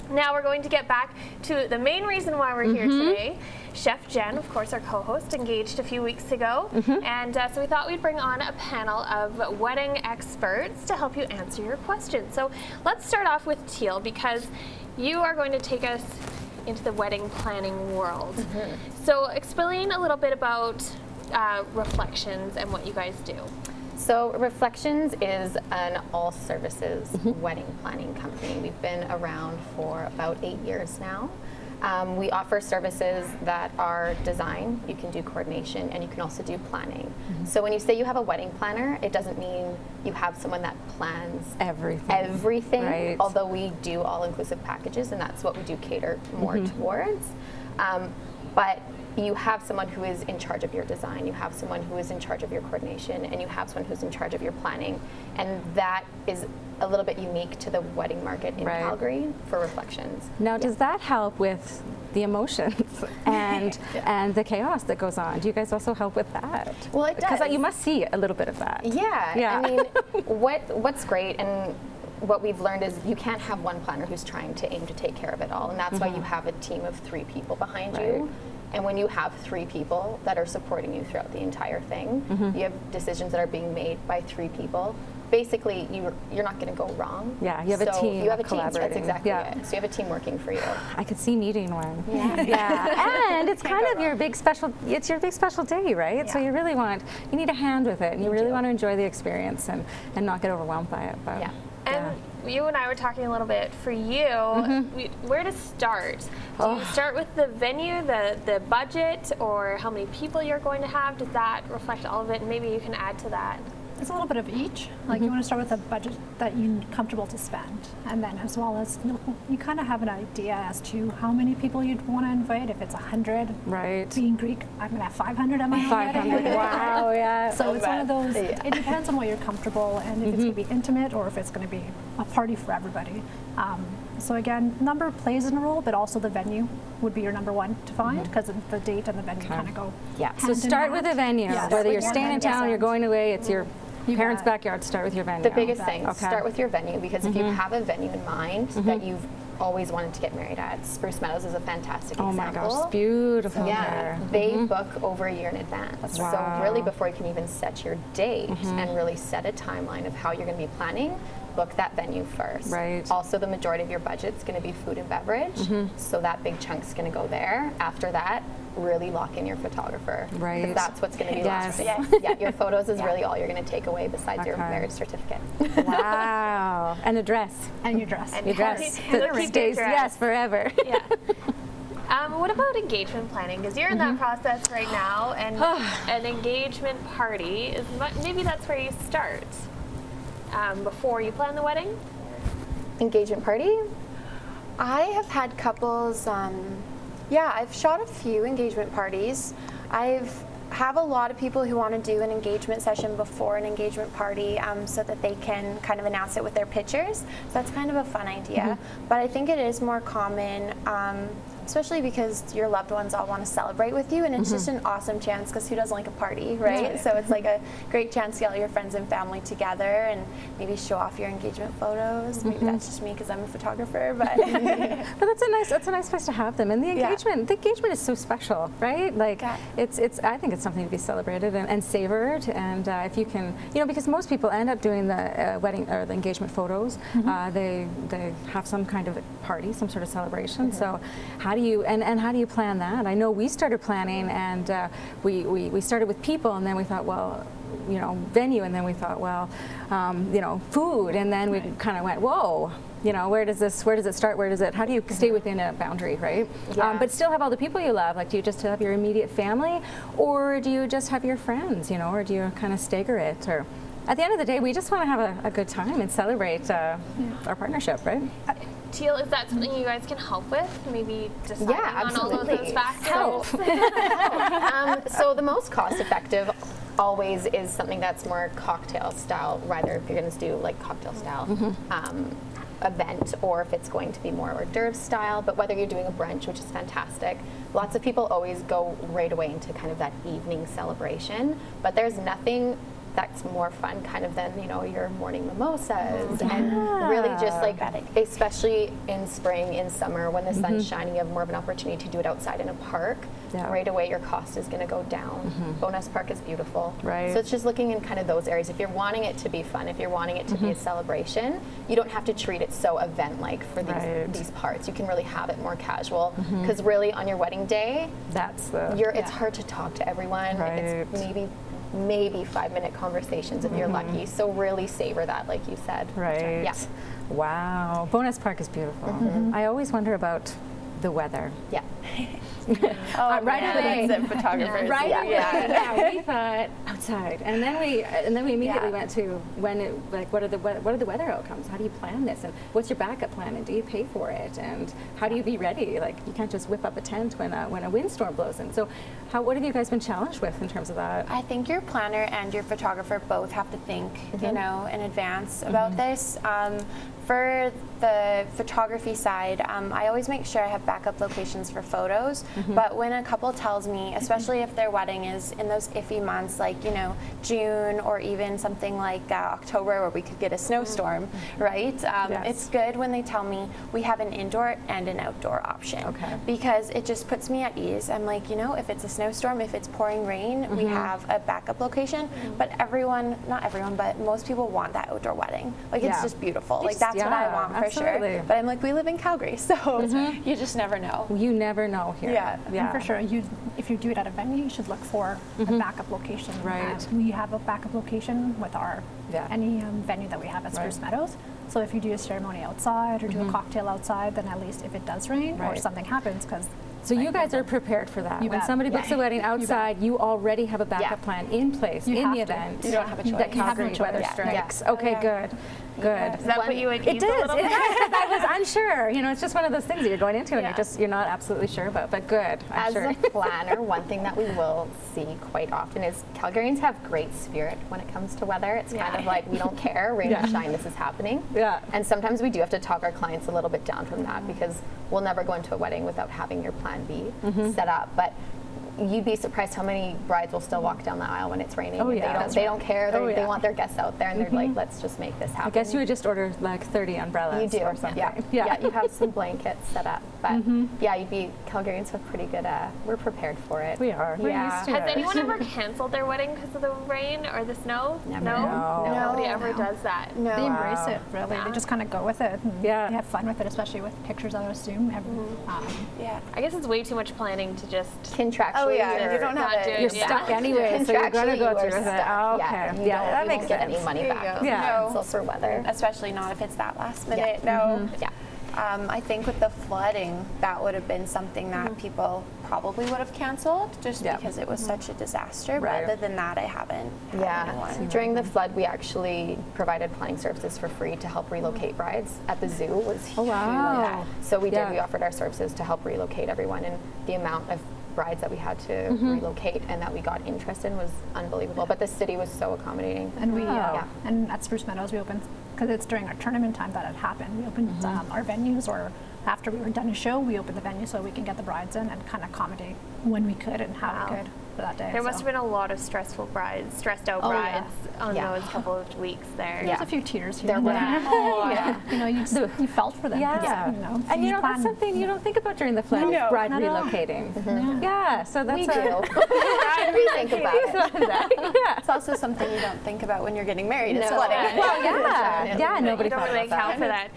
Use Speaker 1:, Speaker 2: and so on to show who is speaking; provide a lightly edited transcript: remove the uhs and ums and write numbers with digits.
Speaker 1: Now we're going to get back to the main reason why we're here today. Chef Jen, of course, our co-host, engaged a few weeks ago, and so we thought we'd bring on a panel of wedding experts to help you answer your questions. So let's start off with Teal, because you are going to take us into the wedding planning world. So explain a little bit about Reflections and what you guys do.
Speaker 2: So Reflections is an all-services wedding planning company. We've been around for about 8 years now. We offer services that are design, you can do coordination, and you can also do planning. So when you say you have a wedding planner, it doesn't mean you have someone that plans everything,
Speaker 3: right.
Speaker 2: Although we do all-inclusive packages, and that's what we do cater more towards. But you have someone who is in charge of your design, you have someone who is in charge of your coordination, and you have someone who's in charge of your planning. And that is a little bit unique to the wedding market in Calgary for Reflections.
Speaker 3: Now, does that help with the emotions and and the chaos that goes on? Do you guys also help with that?
Speaker 2: Well, it does.
Speaker 3: Because you must see a little bit of that.
Speaker 2: Yeah. I mean, what's great and what we've learned is you can't have one planner who's trying to aim to take care of it all, and that's why you have a team of 3 people behind you. And when you have 3 people that are supporting you throughout the entire thing, you have decisions that are being made by 3 people. Basically, you're not going to go wrong.
Speaker 3: Yeah, you have a team.
Speaker 2: You have a team.
Speaker 3: Collaborating.
Speaker 2: That's exactly it. So you have a team working for you.
Speaker 3: I could see needing one. And it's kind of your big special. It's your big special day, right?
Speaker 2: Yeah.
Speaker 3: So you really you need a hand with it, and you really want to enjoy the experience and not get overwhelmed by it. But,
Speaker 1: And you and I were talking a little bit, for you, where to start? Do you start with the venue, the budget, or how many people you're going to have? Does that reflect all of it? And maybe you can add to that.
Speaker 4: It's a little bit of each. Like you want to start with a budget that you're comfortable to spend, and then as well as you kind of have an idea as to how many people you'd want to invite. If it's 100, being Greek, I'm going to have 500 at my
Speaker 3: 500.
Speaker 4: wedding.
Speaker 3: Wow, yeah.
Speaker 4: So it's one of those. It depends on what you're comfortable, and if it's going to be intimate or if it's going to be a party for everybody. So again, number plays in a role, but also the venue would be your number one to find, because the date and the venue kind of go.
Speaker 3: So start with a venue. Whether you're staying in town, you're going away, it's your parents' backyard. Start with your venue.
Speaker 2: The biggest thing, start with your venue, because if you have a venue in mind that you've always wanted to get married at, Spruce Meadows is a fantastic example.
Speaker 3: Oh my gosh, it's beautiful there.
Speaker 2: They book over a year in advance. So really, before you can even set your date and really set a timeline of how you're going to be planning, book that venue first. Also, the majority of your budget's going to be food and beverage, so that big chunk's going to go there. After that, really lock in your photographer. Because that's what's going to be lost. Your photos is really all you're going to take away besides your marriage certificate.
Speaker 3: Wow. And a dress.
Speaker 4: And your dress.
Speaker 3: Your dress. That stays, forever.
Speaker 1: What about engagement planning? Because you're in that process right now, and an engagement party is maybe that's where you start. Before you plan the wedding?
Speaker 2: Engagement party?
Speaker 5: I have had couples, I've shot a few engagement parties. Have a lot of people who want to do an engagement session before an engagement party so that they can kind of announce it with their pictures. So that's kind of a fun idea. But I think it is more common, especially because your loved ones all want to celebrate with you, and it's just an awesome chance, because who doesn't like a party, right? So it's like a great chance to get all your friends and family together and maybe show off your engagement photos. Maybe that's just me because I'm a photographer, but
Speaker 3: but that's a nice place to have them. And the engagement is so special, right? Like it's I think it's something to be celebrated and savored. And if you can, because most people end up doing the wedding or the engagement photos, they have some kind of party, some sort of celebration. So how do you plan that? I know we started planning, and we started with people, and then we thought, well, venue, and then we thought, well, food, and then we kind of went, whoa, where does it start? How do you stay within a boundary, right? But still have all the people you love. Like, do you just have your immediate family, or do you just have your friends, or do you kind of stagger it? Or at the end of the day, we just want to have a good time and celebrate our partnership, right?
Speaker 1: Teal, is that something you guys can help with? Maybe deciding on all of those factors?
Speaker 2: Help. So the most cost-effective always is something that's more cocktail style, rather if you're going to do like cocktail style event, or if it's going to be more hors d'oeuvres style. But whether you're doing a brunch, which is fantastic, lots of people always go right away into kind of that evening celebration. But there's nothing that's more fun kind of than, you know, your morning mimosas and really just like, especially in spring, in summer, when the sun's shining, you have more of an opportunity to do it outside in a park. Right away your cost is going to go down. Bowness Park is beautiful. So it's just looking in kind of those areas. If you're wanting it to be fun, if you're wanting it to be a celebration, you don't have to treat it so event-like for these parts. You can really have it more casual, because really on your wedding day, it's hard to talk to everyone. It's maybe 5-minute conversations if you're lucky. So really savor that, like you said. Yeah.
Speaker 3: Wow. Bowness Park is beautiful. I always wonder about the weather.
Speaker 2: Right away. Photographers.
Speaker 3: Right away. Yeah. We thought outside, and then we immediately went to what are the weather outcomes? How do you plan this? And what's your backup plan? And do you pay for it? And how do you be ready? Like, you can't just whip up a tent when a windstorm blows in. So, what have you guys been challenged with in terms of that?
Speaker 5: I think your planner and your photographer both have to think, you know, in advance about this. For the photography side, I always make sure I have backup locations for photos. But when a couple tells me, especially if their wedding is in those iffy months, like, you know, June or even something like October, where we could get a snowstorm, right? It's good when they tell me we have an indoor and an outdoor option, because it just puts me at ease. I'm like, you know, if it's a snowstorm, if it's pouring rain, we have a backup location. But not everyone, but most people want that outdoor wedding. Like, it's just beautiful. Like, that's what I want for sure. But I'm like, we live in Calgary, so you just never know.
Speaker 3: You never know here.
Speaker 4: And for sure, if you do it at a venue, you should look for a backup location. We have a backup location with any venue that we have at Spruce Meadows. So if you do a ceremony outside or do a cocktail outside, then at least if it does rain or something happens,
Speaker 3: so you guys are prepared for that. When somebody books a wedding outside, you already have a backup plan in place in the event.
Speaker 2: You don't have a choice.
Speaker 3: That Calgary weather strikes. Okay, good.
Speaker 1: Does that put you at ease a little bit?
Speaker 3: It does, because I was unsure. You know, it's just one of those things that you're going into and you're not absolutely sure about, but good.
Speaker 2: As a planner, one thing that we will see quite often is Calgarians have great spirit when it comes to weather. It's kind of like, we don't care, rain or shine, this is happening. And sometimes we do have to talk our clients a little bit down from that, because we'll never go into a wedding without having your plan B set up. But you'd be surprised how many brides will still walk down the aisle when it's raining. They don't care. They want their guests out there, and they're like, let's just make this happen.
Speaker 3: I guess you would just order like 30 umbrellas.
Speaker 2: You do.
Speaker 3: Or something.
Speaker 2: Yeah, you have some blankets set up. But Calgarians have pretty good, we're prepared for it.
Speaker 3: We are. We're used to
Speaker 1: Has
Speaker 3: it.
Speaker 1: anyone ever canceled their wedding because of the rain or the snow?
Speaker 2: Never.
Speaker 1: No? Nobody ever does that.
Speaker 5: No.
Speaker 4: They embrace it, really. They just kind of go with it. And they have fun with it, especially with pictures, I would assume.
Speaker 1: I guess it's way too much planning to just...
Speaker 2: Contractually,
Speaker 5: you don't have it.
Speaker 3: You're stuck anyway, so you're going to go through with it.
Speaker 2: That makes sense. Get any money back.
Speaker 5: No.
Speaker 2: For weather.
Speaker 5: Especially not if it's that last minute. I think with the flooding, that would have been something that people probably would have canceled, just because it was such a disaster. But other than that, I haven't had anyone.
Speaker 2: During the flood, we actually provided planning services for free to help relocate brides at the zoo. Was huge. So we did. We offered our services to help relocate everyone, and the amount of brides that we had to relocate and that we got interest in was unbelievable. But the city was so accommodating.
Speaker 4: And we and at Spruce Meadows, we opened, because it's during our tournament time that it happened. We opened our venues, or after we were done a show, we opened the venue so we can get the brides in and kind of accommodate when we could and how we could for that day.
Speaker 1: There must have been a lot of stressed out brides on those couple of weeks there.
Speaker 4: There's a few tears here. You know, you felt for them.
Speaker 3: And you know, that's something you don't think about during the flood, bride relocating. So that's
Speaker 2: we do. We think about it.
Speaker 5: It's also something you don't think about when you're getting married. It's flooding.
Speaker 3: Well, nobody
Speaker 1: don't really account for that.